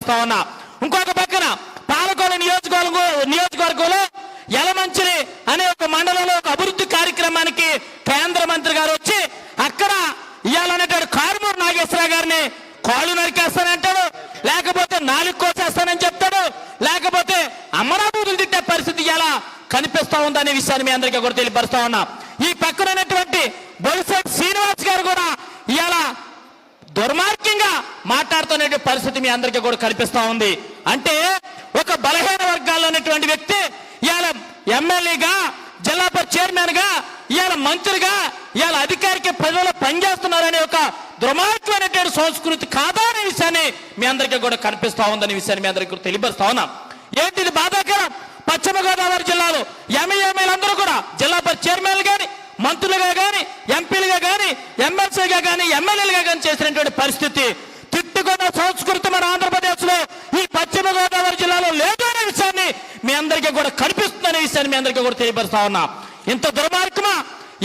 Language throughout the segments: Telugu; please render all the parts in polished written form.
తెలియపరుస్తా ఉన్నా. ఇంకొక పక్కన పాలకొల నియోజకవర్గంలో యలమంచిలి అనే ఒక మండలంలో ఒక అభివృద్ధి కార్యక్రమానికి కేంద్ర మంత్రి గారు వచ్చి అక్కడ ఇవ్వాలనేటాడు కారుమూరు నాగేశ్వరరావు గారిని కాళ్ళు నరికేస్తానంటాడు, లేకపోతే నాలుగు కోసేస్తానని చెప్తాడు, లేకపోతే అమరాబూతులు తిట్టే పరిస్థితి ఇలా కనిపిస్తా ఉందనే విషయాన్ని మీ అందరికీ కూడా తెలియపరుస్తా ఉన్నా. ఈ పక్కన ఉన్నటువంటి బొలిశెట్టి శ్రీనివాస్ గారు కూడా ఇలా దుర్మార్గంగా మాట్లాడుతున్న పరిస్థితి మీ అందరికీ కూడా కనిపిస్తా ఉంది. అంటే ఒక బలహీన వర్గాల్లో ఉన్నటువంటి వ్యక్తి ఇవాళ ఎమ్మెల్యేగా, జిల్లా పరిషత్ చైర్మన్ గా, ఇవాళ మంత్రిగా, ఇవాళ అధికారిక పదవిలో పనిచేస్తున్నారనే ఒక దుర్మార్గమైనటువంటి సంస్కృతి కాదా అనే విషయాన్ని మీ అందరికీ కూడా కనిపిస్తా ఉందనే విషయాన్ని మీ అందరికీ తెలియపరుస్తా ఉన్నాం. ఏంటిది బాధాకరం? పశ్చిమ గోదావరి జిల్లాలో ఎంఈఎంఏలందరూ కూడా జిల్లా పరిషత్ చైర్మన్లు కానీ, మంత్రులుగా కానీ, ఎంపీలుగా కానీ, ఎమ్మెల్సీగా కానీ, ఎమ్మెల్యేలుగా కానీ చేసినటువంటి పరిస్థితి, తిట్టుకున్న సంస్కృతి మన ఆంధ్రప్రదేశ్ లో ఈ పశ్చిమ గోదావరి జిల్లాలో లేదు అనే విషయాన్ని మీ అందరికీ కూడా కనిపిస్తుందనే విషయాన్ని మీ అందరికీ కూడా తెలియపరుస్తా ఉన్నా. ఇంత దుర్మార్గమా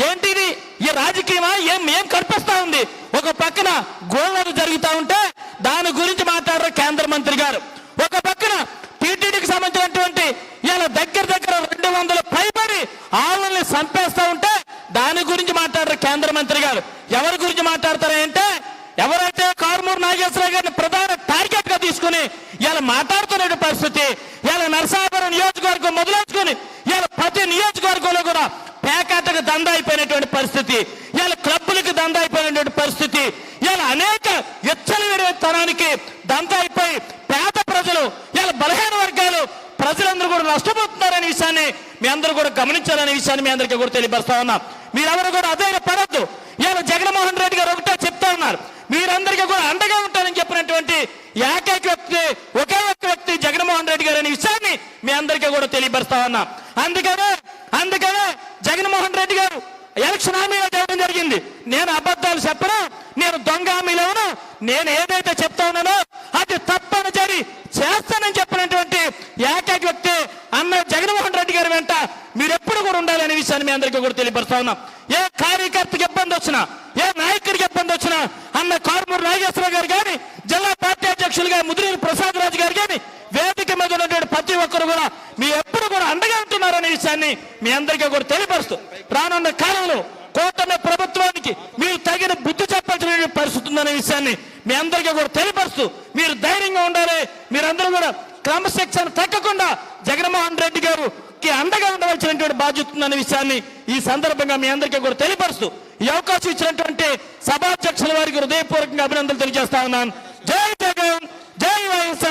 ఏంటిది? ఈ రాజకీయమా? ఏం కనిపిస్తా ఉంది? ఒక పక్కన గోల్వలు జరుగుతూ ఉంటే దాని గురించి మాట్లాడారు కేంద్ర మంత్రి గారు. ఒక పక్కన టీటీడీకి సంబంధించినటువంటి ఇలా దగ్గర 200 పైబడి ఆవుల్ని చంపేస్తా ఉంటే దాని గురించి మాట్లాడారు కేంద్ర మంత్రి గారు. ఎవరి గురించి మాట్లాడతారంటే ఎవరైతే కారుమూరు నాగేశ్వరరావు గారిని ప్రధాన టార్గెట్ గా తీసుకుని ఇలా మాట్లాడుతున్న పరిస్థితి, ఇలా నరసాపురం నియోజకవర్గం మొదలెచ్చుకుని ఇలా ప్రతి నియోజకవర్గంలో కూడా పేకాటకు దందా అయిపోయినటువంటి పరిస్థితి, ఇలా క్లబ్బులకు దందా అయిపోయినటువంటి పరిస్థితి, ఇలా అనేక విచ్చలవిడితనానికి దందా అయిపోయి పేద ప్రజలు, ఇలా బలహీన వర్గాలు ప్రజలందరూ కూడా నష్టపోతున్నారనే విషయాన్ని మీ అందరూ కూడా గమనించాలనే విషయాన్ని మీ అందరికీ కూడా తెలియపరుస్తా ఉన్నాం. మీరెవరు కూడా అధైర్య పడద్దు. ఇలా జగన్మోహన్ రెడ్డి గారు ఒకటే చెప్తా ఉన్నారు, మీరందరికీ కూడా అండగా ఉంటారని చెప్పినటువంటి ఏకైక వ్యక్తి, ఒకే ఒక్క వ్యక్తి జగన్మోహన్ రెడ్డి గారు అనే విషయాన్ని మీ అందరికీ కూడా తెలియపరుస్తా ఉన్నాం. అందుకనే జగన్మోహన్ రెడ్డి గారు ఎలక్షన్ హామీలో చేయడం జరిగింది, నేను అబద్ధాలు చెప్పను, నేను దొంగ హామీలో ఉన్నా, నేను ఏదైతే చెప్తా ఉన్నానో అది తప్పనిసరి చేస్తానని చెప్పినటువంటి ఏకైక వ్యక్తి అన్న జగన్మోహన్ రెడ్డి గారి వెంట మీరెప్పుడు కూడా ఉండాలనే విషయాన్ని మీ అందరికీ కూడా తెలియపరుస్తా ఉన్నాం. ఏ కార్యకర్తకి ఇబ్బంది వచ్చినా, ఏ నాయకుడికి ఇబ్బంది వచ్చినా అన్న కారుమూరు నాగేశ్వరరావు గారు కానీ, జిల్లా పార్టీ అధ్యక్షులుగా ముదిరేని ప్రసాద్ రాజు గారు కానీ, వేదిక మీద ఉన్నటువంటి ప్రతి ఒక్కరు కూడా మీ ఎప్పుడు కూడా అండగా ఉంటున్నారనే విషయాన్ని మీ అందరికీ కూడా తెలియపరుస్తూ రానున్న కాలంలో కూటమి ప్రభుత్వానికి మీరు తగిన బుద్ధి చెప్పాల్సిన పరిస్థితి ఉందనే విషయాన్ని మీ అందరికీ కూడా తెలియపరుస్తూ మీరు ధైర్యంగా ఉండాలి. మీరందరూ కూడా క్రమశిక్షణ తగ్గకుండా జగన్మోహన్ రెడ్డి గారికి అండగా ఉండవలసినటువంటి బాధ్యత ఉందనే విషయాన్ని ఈ సందర్భంగా మీ అందరికీ కూడా తెలియపరుస్తూ ఈ అవకాశం ఇచ్చినటువంటి సభాధ్యక్షుల వారికి హృదయపూర్వకంగా అభినందనలు తెలియజేస్తా ఉన్నాను. జై జగన్, జై వైఎస్ఆర్.